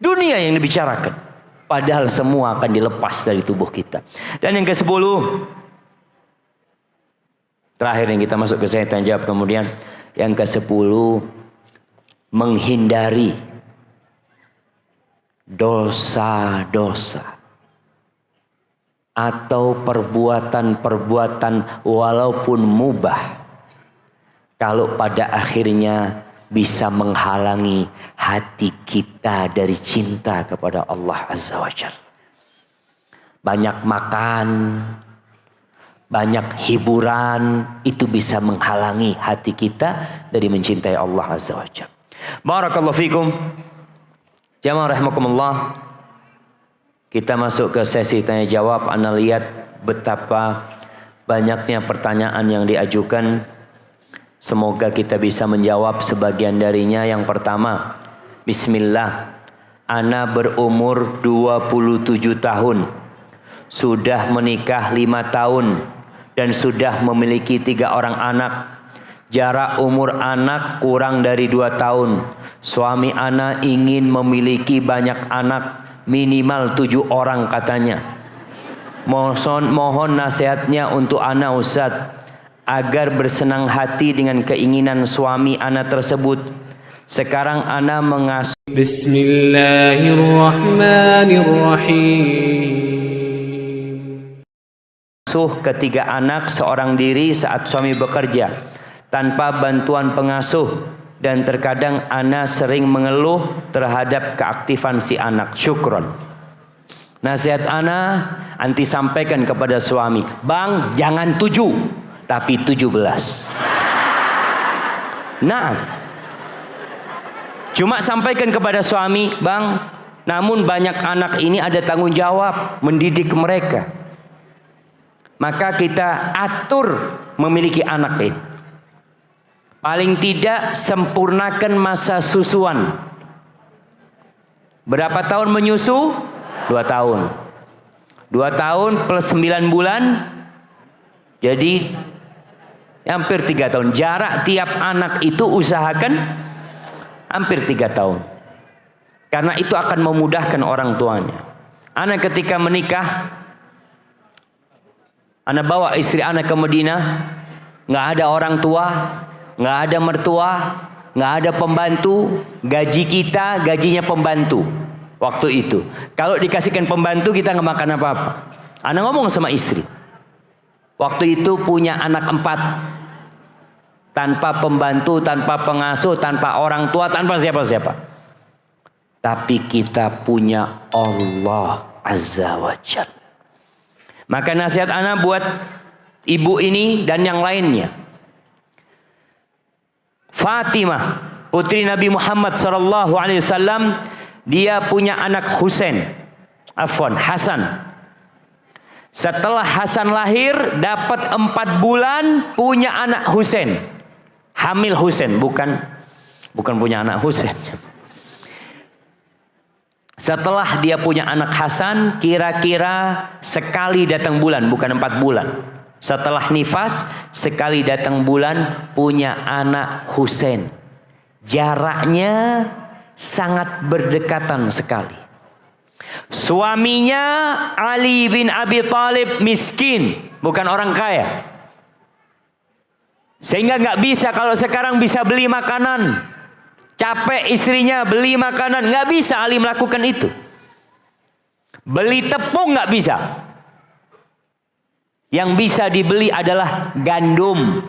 Dunia yang dibicarakan. Padahal semua akan dilepas dari tubuh kita. Dan yang ke-10. Terakhir yang kita masuk ke saya tanya jawab kemudian. Yang ke-10. Menghindari dosa-dosa. Atau perbuatan-perbuatan walaupun mubah. Kalau pada akhirnya bisa menghalangi hati kita dari cinta kepada Allah Azza wa Jalla. Banyak makan, banyak hiburan, itu bisa menghalangi hati kita dari mencintai Allah Azza wa Jalla. Barakallahu fikum. Jamaah rahimakumullah. Kita masuk ke sesi tanya jawab. Anda lihat betapa banyaknya pertanyaan yang diajukan. Semoga kita bisa menjawab sebagian darinya. Yang pertama, bismillah. Ana berumur 27 tahun. Sudah menikah 5 tahun. Dan sudah memiliki 3 orang anak. Jarak umur anak kurang dari 2 tahun. Suami ana ingin memiliki banyak anak. Minimal 7 orang katanya. Mohon nasihatnya untuk ana Ustaz. Agar bersenang hati dengan keinginan suami ana tersebut. Sekarang ana mengasuh. Bismillahirrahmanirrahim. Ketiga anak seorang diri saat suami bekerja tanpa bantuan pengasuh, dan terkadang ana sering mengeluh terhadap keaktifan si anak. Syukron. Nasihat ana anti sampaikan kepada suami, bang jangan 7 tapi 17. Nah, cuma sampaikan kepada suami, bang, namun banyak anak ini ada tanggung jawab mendidik mereka. Maka kita atur memiliki anak ini. Paling tidak sempurnakan masa susuan. Berapa tahun menyusu? 2 tahun. 2 tahun plus 9 bulan. Jadi hampir 3 tahun. Jarak tiap anak itu usahakan hampir 3 tahun. Karena itu akan memudahkan orang tuanya. Anak ketika menikah, anak bawa istri anak ke Madinah, nggak ada orang tua, nggak ada mertua, nggak ada pembantu. Gaji kita gajinya pembantu waktu itu. Kalau dikasihkan pembantu kita nggak makan apa-apa. Anak ngomong sama istri. Waktu itu punya anak 4. Tanpa pembantu, tanpa pengasuh, tanpa orang tua, tanpa siapa-siapa. Tapi kita punya Allah Azza wa Jalla. Maka nasihat anak buat ibu ini dan yang lainnya. Fatimah, putri Nabi Muhammad SAW, dia punya anak Hasan. Setelah Hasan lahir, dapat 4 bulan punya anak Husain. Hamil Husain, bukan punya anak Husain. Setelah dia punya anak Hasan, kira-kira sekali datang bulan, bukan 4 bulan. Setelah nifas, sekali datang bulan punya anak Husain. Jaraknya sangat berdekatan sekali. Suaminya Ali bin Abi Thalib miskin, bukan orang kaya. Sehingga nggak bisa, kalau sekarang bisa beli makanan. Capek istrinya beli makanan, nggak bisa Ali melakukan itu. Beli tepung nggak bisa. Yang bisa dibeli adalah gandum.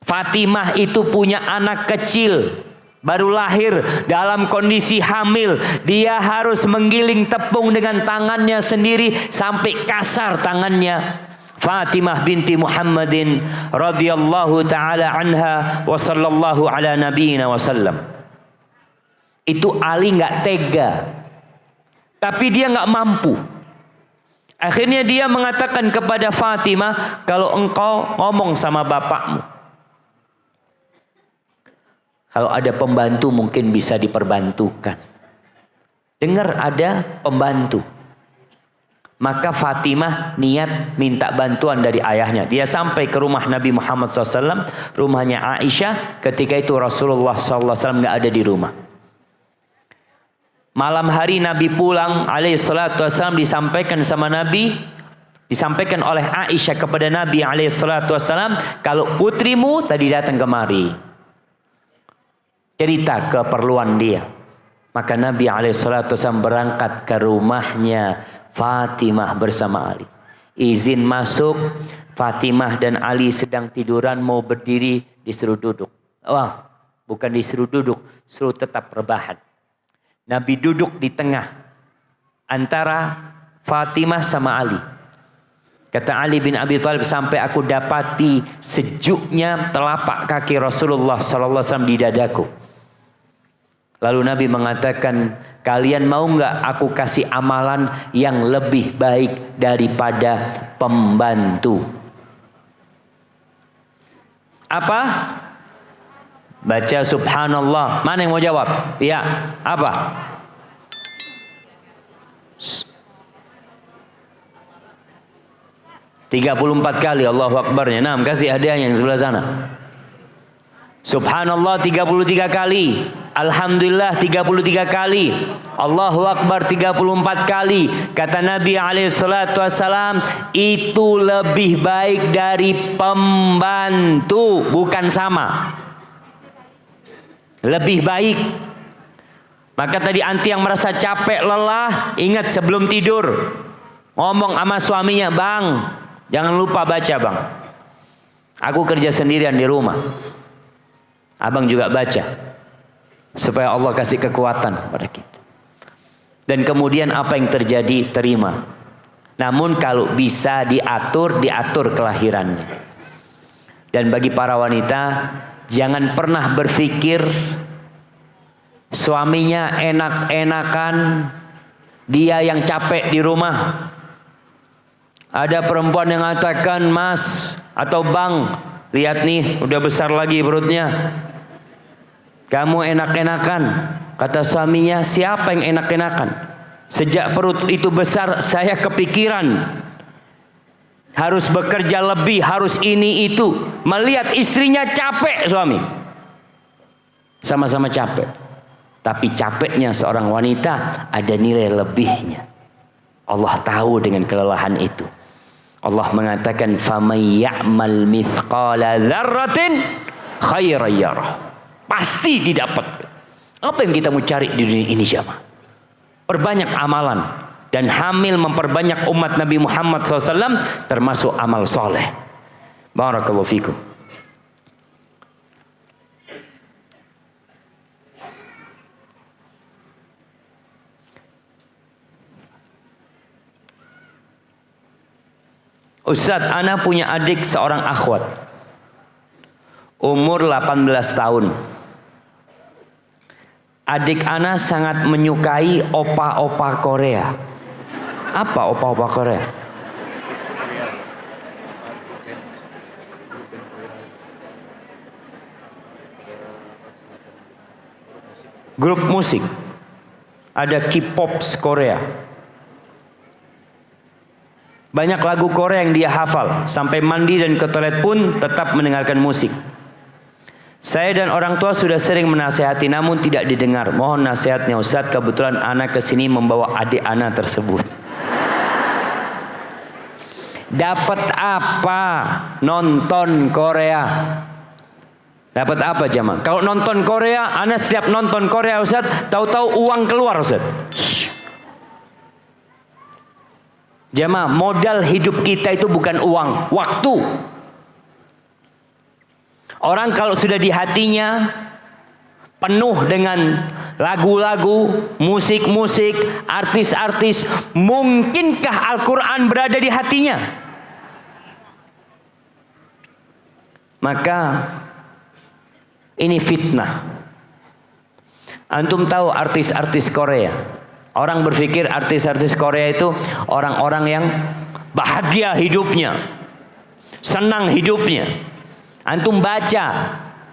Fatimah itu punya anak kecil, baru lahir dalam kondisi hamil. Dia harus menggiling tepung dengan tangannya sendiri sampai kasar tangannya. Fatimah binti Muhammadin radhiyallahu taala anha wa sallallahu ala nabiyina wasallam. Itu Ali nggak tega, tapi dia nggak mampu. Akhirnya dia mengatakan kepada Fatimah, kalau engkau ngomong sama bapakmu, kalau ada pembantu mungkin bisa diperbantukan. Dengar ada pembantu. Maka Fatimah niat minta bantuan dari ayahnya. Dia sampai ke rumah Nabi Muhammad SAW, rumahnya Aisyah. Ketika itu Rasulullah SAW nggak ada di rumah. Malam hari Nabi pulang alaihi salatu wassalam, disampaikan sama Nabi, disampaikan oleh Aisyah kepada Nabi alaihi salatu wassalam, kalau putrimu tadi datang kemari cerita keperluan dia. Maka Nabi alaihi salatu wassalam berangkat ke rumahnya Fatimah bersama Ali. Izin masuk, Fatimah dan Ali sedang tiduran, mau berdiri disuruh duduk. Wah, bukan disuruh duduk, suruh tetap rebahan. Nabi duduk di tengah antara Fatimah sama Ali. Kata Ali bin Abi Thalib, sampai aku dapati sejuknya telapak kaki Rasulullah SAW di dadaku. Lalu Nabi mengatakan, kalian mau nggak aku kasih amalan yang lebih baik daripada pembantu? Apa? Baca subhanallah. Mana yang mau jawab? Ya, apa? Tiga 34 kali Allahu Akbarnya. Nah, kasih hadiah yang sebelah sana. Subhanallah 33 kali. Alhamdulillah 33 kali. Allahu Akbar 34 kali. Kata Nabi SAW, itu lebih baik dari pembantu, bukan sama. Lebih baik. Maka tadi anti yang merasa capek, lelah, ingat sebelum tidur ngomong sama suaminya, bang, jangan lupa baca bang. Aku kerja sendirian di rumah. Abang juga baca. Supaya Allah kasih kekuatan pada kita. Dan kemudian apa yang terjadi, terima. Namun kalau bisa diatur, diatur kelahirannya. Dan bagi para wanita, jangan pernah berpikir suaminya enak-enakan, dia yang capek di rumah. Ada perempuan yang mengatakan, mas atau bang, lihat nih udah besar lagi perutnya, kamu enak-enakan. Kata suaminya, siapa yang enak-enakan? Sejak perut itu besar saya kepikiran harus bekerja lebih, harus ini itu. Melihat istrinya capek, suami sama-sama capek. Tapi capeknya seorang wanita ada nilai lebihnya. Allah tahu dengan kelelahan itu. Allah mengatakan, "Famay ya'mal mithqala dzarratin khairan yarah." Pasti didapat. Apa yang kita mau cari di dunia ini, jamaah? Perbanyak amalan. Dan hamil memperbanyak umat Nabi Muhammad SAW, termasuk amal soleh. Barakallahu fikum. Ustadz, ana punya adik seorang akhwat, umur 18 tahun. Adik ana sangat menyukai opa-opa Korea. Apa opa-opa Korea? Grup musik. Ada K-pop Korea. Banyak lagu Korea yang dia hafal. Sampai mandi dan ke toilet pun tetap mendengarkan musik. Saya dan orang tua sudah sering menasihati, namun tidak didengar. Mohon nasihatnya Ustaz, kebetulan anak kesini membawa adik anak tersebut. Dapat apa nonton Korea? Dapat apa jamaah? Kalau nonton Korea, anak setiap nonton Korea Ustaz, tahu-tahu uang keluar Ustaz. Jamaah, modal hidup kita itu bukan uang, waktu. Orang kalau sudah di hatinya penuh dengan lagu-lagu, musik-musik, artis-artis, mungkinkah Al-Quran berada di hatinya? Maka ini fitnah. Antum tahu artis-artis Korea? Orang berpikir artis-artis Korea itu orang-orang yang bahagia hidupnya, senang hidupnya. Antum baca,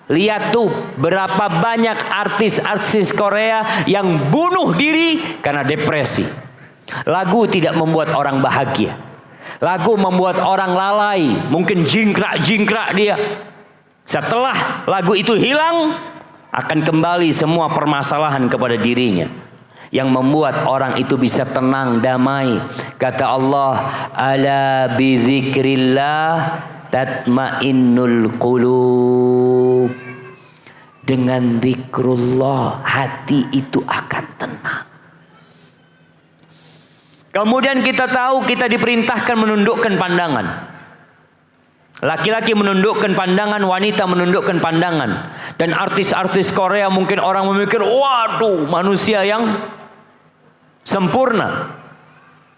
lihat tuh berapa banyak artis-artis Korea yang bunuh diri karena depresi. Lagu tidak membuat orang bahagia. Lagu membuat orang lalai, mungkin jingkrak-jingkrak dia. Setelah lagu itu hilang, akan kembali semua permasalahan kepada dirinya. yang membuat orang itu bisa tenang, damai. Kata Allah, ala bidzikrillah tatmainnul qulub. Dengan zikrullah hati itu akan tenang. Kemudian kita tahu kita diperintahkan menundukkan pandangan. Laki-laki menundukkan pandangan, wanita menundukkan pandangan. Dan artis-artis Korea mungkin orang memikir, waduh, manusia yang sempurna.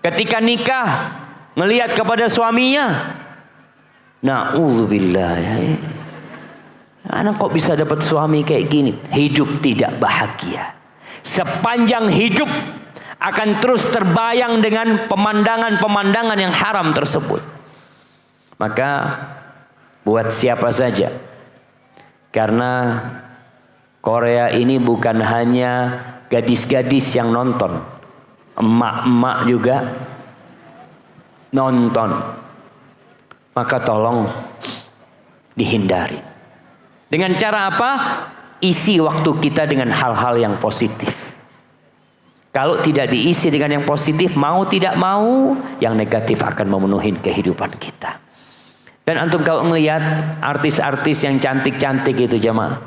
Ketika nikah, melihat kepada suaminya, na'udzubillah, anak kok bisa dapat suami kayak gini? Hidup tidak bahagia. Sepanjang hidup akan terus terbayang dengan pemandangan-pemandangan yang haram tersebut. Maka buat siapa saja, karena Korea ini bukan hanya gadis-gadis yang nonton, emak-emak juga nonton. Maka tolong dihindari. Dengan cara apa? Isi waktu kita dengan hal-hal yang positif. Kalau tidak diisi dengan yang positif, mau tidak mau, yang negatif akan memenuhi kehidupan kita. Dan antum kalau melihat artis-artis yang cantik-cantik itu jamaah,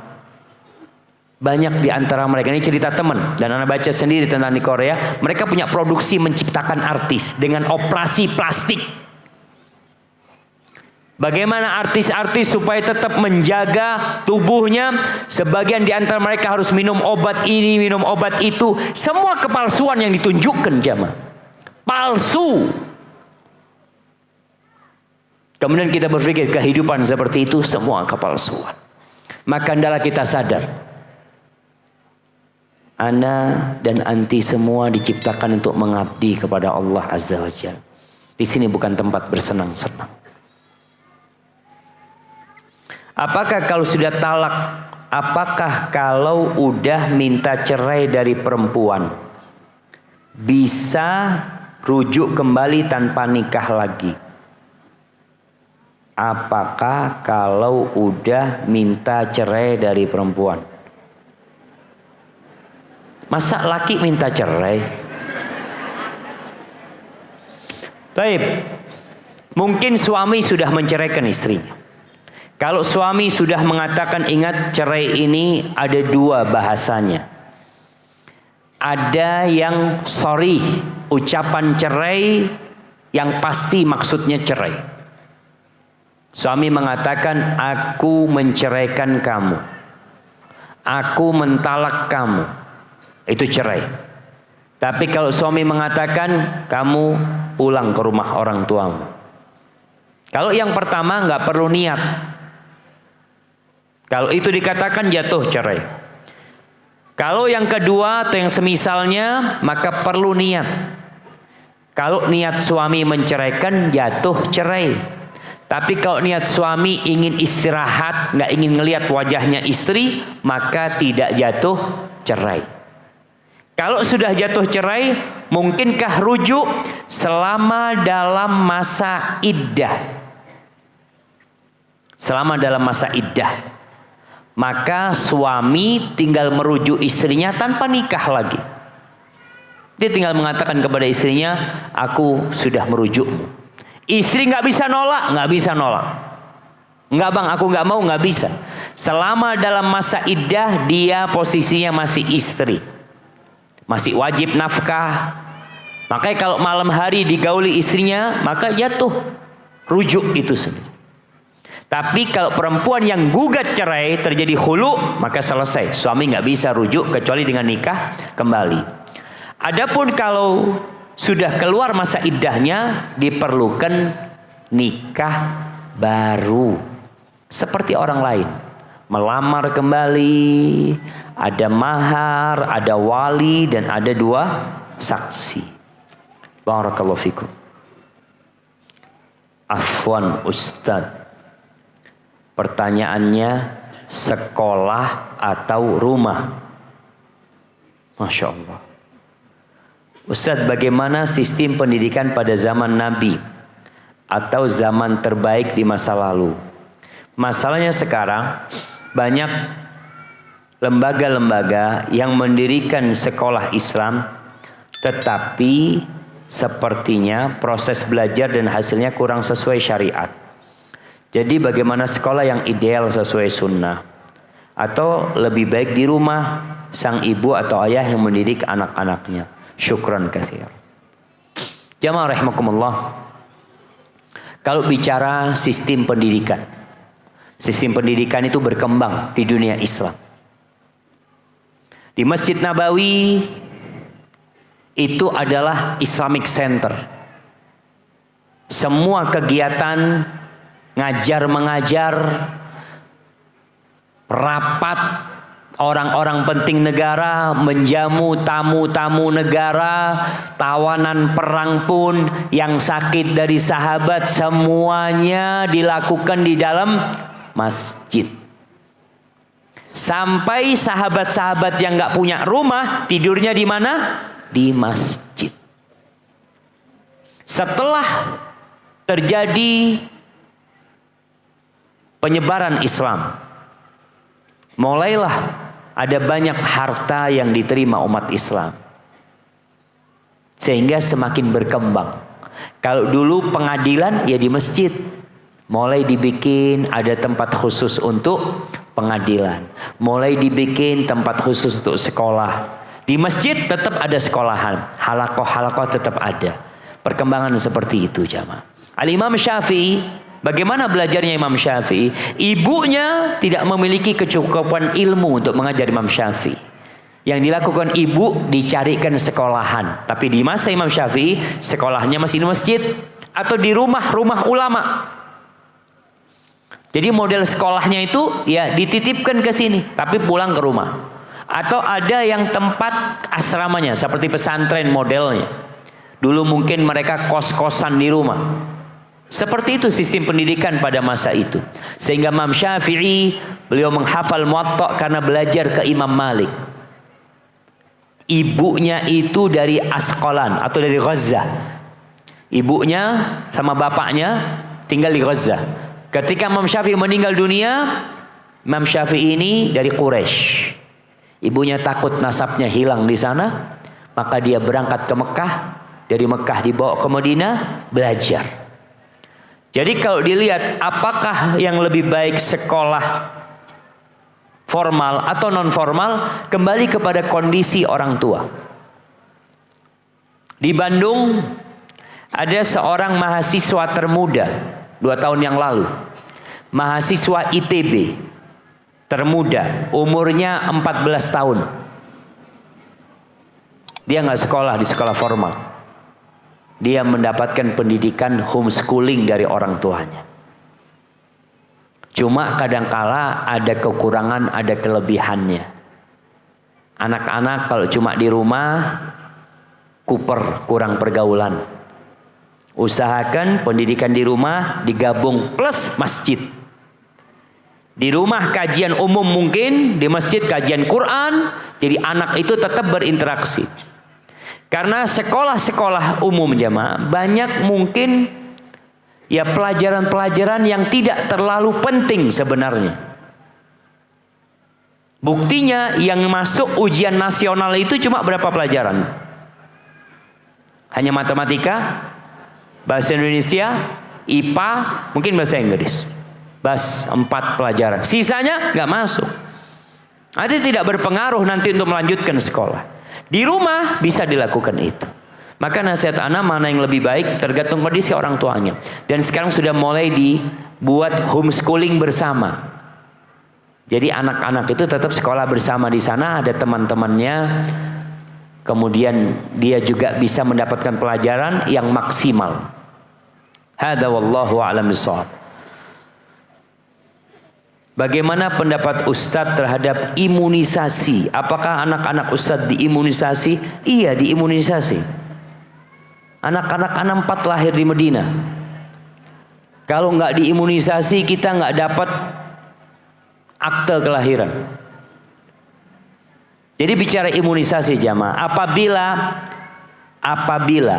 banyak di antara mereka, ini cerita teman, dan anak baca sendiri tentang di Korea, mereka punya produksi menciptakan artis dengan operasi plastik. Bagaimana artis-artis supaya tetap menjaga tubuhnya? Sebagian di antara mereka harus minum obat ini, minum obat itu. Semua kepalsuan yang ditunjukkan jamaah. Palsu. Kemudian kita berpikir kehidupan seperti itu semua kepalsuan. Maka hendaklah kita sadar. Ana dan anti semua diciptakan untuk mengabdi kepada Allah Azza wa Jalla. Di sini bukan tempat bersenang-senang. Apakah kalau sudah talak, apakah kalau udah minta cerai dari perempuan bisa rujuk kembali tanpa nikah lagi? Apakah kalau udah minta cerai dari perempuan? Masa laki minta cerai? Baik, mungkin suami sudah menceraikan istrinya. Kalau suami sudah mengatakan, ingat cerai ini ada dua bahasanya. Ada yang sorry, ucapan cerai yang pasti maksudnya cerai. Suami mengatakan, aku menceraikan kamu, aku mentalak kamu, itu cerai. Tapi kalau suami mengatakan, kamu pulang ke rumah orang tuamu. Kalau yang pertama nggak perlu niat. Kalau itu dikatakan jatuh cerai. Kalau yang kedua atau yang semisalnya, maka perlu niat. Kalau niat suami menceraikan, jatuh cerai. Tapi kalau niat suami ingin istirahat, nggak ingin ngelihat wajahnya istri, maka tidak jatuh cerai. Kalau sudah jatuh cerai, mungkinkah rujuk selama dalam masa iddah? Selama dalam masa iddah. Maka suami tinggal merujuk istrinya tanpa nikah lagi. Dia tinggal mengatakan kepada istrinya, aku sudah merujukmu. Istri nggak bisa nolak, nggak bisa nolak. Nggak bang, aku nggak mau, nggak bisa. Selama dalam masa iddah dia posisinya masih istri, masih wajib nafkah. Makanya kalau malam hari digauli istrinya, maka jatuh rujuk itu sendiri. Tapi kalau perempuan yang gugat cerai terjadi khulu, maka selesai. Suami nggak bisa rujuk kecuali dengan nikah kembali. Adapun kalau sudah keluar masa iddahnya, diperlukan nikah baru. Seperti orang lain. Melamar kembali, ada mahar, ada wali, dan ada dua saksi. Barakallahu fikum. Afwan Ustadz. Pertanyaannya, sekolah atau rumah? Masya Allah. Ustadz, bagaimana sistem pendidikan pada zaman Nabi atau zaman terbaik di masa lalu? Masalahnya sekarang banyak lembaga-lembaga yang mendirikan sekolah Islam, tetapi sepertinya proses belajar dan hasilnya kurang sesuai syariat. Jadi bagaimana sekolah yang ideal sesuai sunnah? Atau lebih baik di rumah sang ibu atau ayah yang mendidik anak-anaknya? Syukran katsir. Jamaah rahimakumullah. Kalau bicara sistem pendidikan itu berkembang di dunia Islam. Di Masjid Nabawi itu adalah Islamic Center. Semua kegiatan ngajar mengajar, rapat orang-orang penting negara, menjamu tamu-tamu negara, tawanan perang pun, yang sakit dari sahabat, semuanya dilakukan di dalam masjid. Sampai sahabat-sahabat yang nggak punya rumah, tidurnya di mana? Di masjid. Setelah terjadi penyebaran Islam, mulailah ada banyak harta yang diterima umat Islam, sehingga semakin berkembang. Kalau dulu pengadilan ya di masjid, mulai dibikin ada tempat khusus untuk pengadilan, mulai dibikin tempat khusus untuk sekolah. Di masjid tetap ada sekolahan, halakoh-halakoh tetap ada. Perkembangan seperti itu jamaah. Al-Imam Syafi'i, bagaimana belajarnya Imam Syafi'i? Ibunya tidak memiliki kecukupan ilmu untuk mengajar Imam Syafi'i. Yang dilakukan ibu dicarikan sekolahan. Tapi di masa Imam Syafi'i, sekolahnya masih di masjid atau di rumah-rumah ulama. Jadi model sekolahnya itu ya dititipkan ke sini, tapi pulang ke rumah. Atau ada yang tempat asramanya seperti pesantren modelnya. Dulu mungkin mereka kos-kosan di rumah. Seperti itu sistem pendidikan pada masa itu. Sehingga Imam Syafi'i, beliau menghafal Muwatta karena belajar ke Imam Malik. Ibunya itu dari Asqalan atau dari Gaza. Ibunya sama bapaknya tinggal di Gaza. Ketika Imam Syafi'i meninggal dunia, Imam Syafi'i ini dari Quraisy. Ibunya takut nasabnya hilang di sana, maka dia berangkat ke Mekah. Dari Mekah dibawa ke Madinah belajar. Jadi kalau dilihat apakah yang lebih baik sekolah formal atau non formal, kembali kepada kondisi orang tua. Di Bandung ada seorang mahasiswa termuda 2 tahun yang lalu, mahasiswa ITB termuda, umurnya 14 tahun. Dia nggak sekolah di sekolah formal. Dia mendapatkan pendidikan homeschooling dari orang tuanya. Cuma kadangkala ada kekurangan, ada kelebihannya. Anak-anak kalau cuma di rumah, kurang pergaulan. Usahakan pendidikan di rumah digabung plus masjid. Di rumah kajian umum mungkin, di masjid kajian Quran, jadi anak itu tetap berinteraksi. Karena sekolah-sekolah umum jamaah banyak mungkin ya pelajaran-pelajaran yang tidak terlalu penting sebenarnya. Buktinya yang masuk ujian nasional itu cuma berapa pelajaran? Hanya matematika, bahasa Indonesia, IPA, mungkin bahasa Inggris. Bas 4 pelajaran. Sisanya nggak masuk. Nanti tidak berpengaruh nanti untuk melanjutkan sekolah. Di rumah bisa dilakukan itu. Maka nasihat anak mana yang lebih baik tergantung kondisi orang tuanya. Dan sekarang sudah mulai dibuat homeschooling bersama. Jadi anak-anak itu tetap sekolah bersama di sana, ada teman-temannya. Kemudian dia juga bisa mendapatkan pelajaran yang maksimal. Hadza wallahu a'lam bishawab. Bagaimana pendapat Ustadz terhadap imunisasi? Apakah anak-anak Ustadz diimunisasi? Iya, diimunisasi. Anak-anak anak 4 lahir di Medina. Kalau nggak diimunisasi, kita nggak dapat akte kelahiran. Jadi bicara imunisasi jamaah, apabila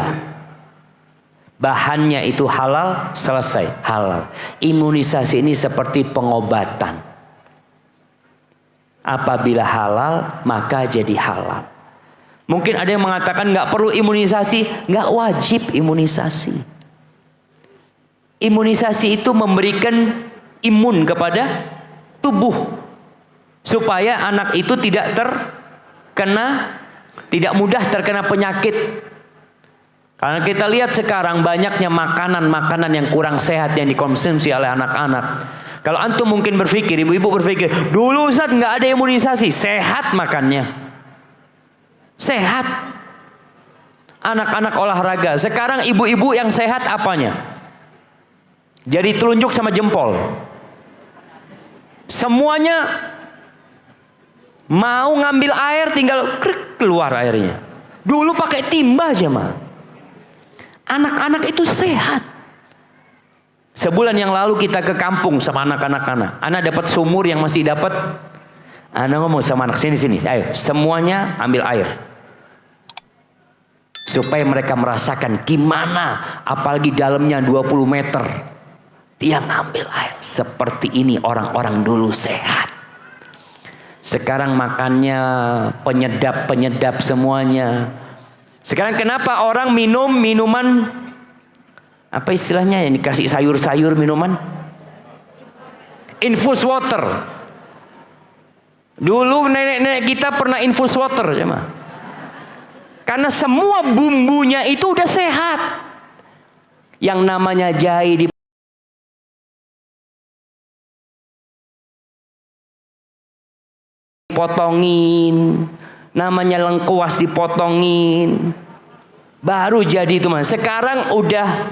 bahannya itu halal, selesai, halal. Imunisasi ini seperti pengobatan. Apabila halal, maka jadi halal. Mungkin ada yang mengatakan nggak perlu imunisasi, nggak wajib imunisasi. Imunisasi itu memberikan imun kepada tubuh supaya anak itu tidak mudah terkena penyakit. Karena kita lihat sekarang banyaknya makanan-makanan yang kurang sehat yang dikonsumsi oleh anak-anak. Kalau antum mungkin berpikir, ibu-ibu berpikir, dulu Ustaz nggak ada imunisasi, sehat makannya, sehat. Anak-anak olahraga. Sekarang ibu-ibu yang sehat apanya? Jadi telunjuk sama jempol. Semuanya mau ngambil air tinggal keluar airnya. Dulu pakai timba aja mah. Anak-anak itu sehat. Sebulan yang lalu kita ke kampung sama anak-anak. Anak dapat sumur yang masih dapat. Anak ngomong sama anak, sini, ayo semuanya ambil air. Supaya mereka merasakan gimana, apalagi dalamnya 20 meter. Dia ngambil air. Seperti ini orang-orang dulu sehat. Sekarang makannya penyedap-penyedap semuanya. Sekarang kenapa orang minum minuman, apa istilahnya yang dikasih sayur-sayur minuman? Infus water. Dulu nenek-nenek kita pernah infus water, cuma. Karena semua bumbunya itu udah sehat. Yang namanya jahe dipotongin, namanya lengkuas dipotongin, baru jadi itu mas. Sekarang udah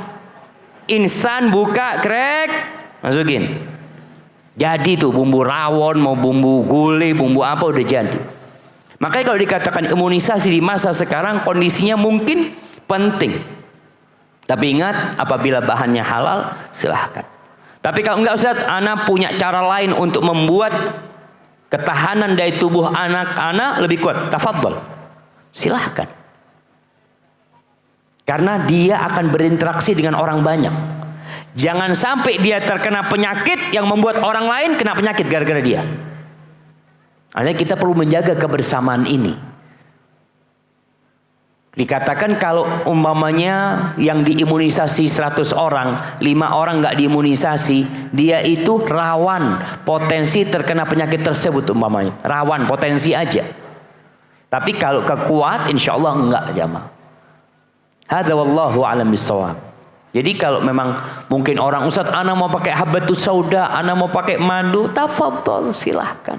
instan, buka, krek, masukin. Jadi tuh bumbu rawon, mau bumbu gulai, bumbu apa udah jadi. Makanya kalau dikatakan imunisasi di masa sekarang kondisinya mungkin penting. Tapi ingat, apabila bahannya halal, silahkan. Tapi kalau enggak Ustaz, anak punya cara lain untuk membuat ketahanan dari tubuh anak-anak lebih kuat. Tafadhol, silahkan. Karena dia akan berinteraksi dengan orang banyak. Jangan sampai dia terkena penyakit yang membuat orang lain kena penyakit gara-gara dia. Artinya kita perlu menjaga kebersamaan ini. Dikatakan kalau umpamanya yang diimunisasi 100 orang, 5 orang nggak diimunisasi, dia itu rawan potensi terkena penyakit tersebut umpamanya. Rawan potensi aja. Tapi kalau kekuat, insya Allah enggak jamaah. Hadza wallahu a'lam bissawab. Jadi kalau memang mungkin orang Ustaz, ana mau pakai habbatus sauda, ana mau pakai madu, tafadhol, silahkan.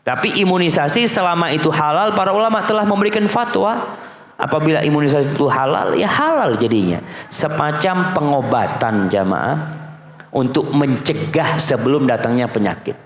Tapi imunisasi selama itu halal, para ulama telah memberikan fatwa. Apabila imunisasi itu halal, ya halal jadinya. Semacam pengobatan jamaah untuk mencegah sebelum datangnya penyakit.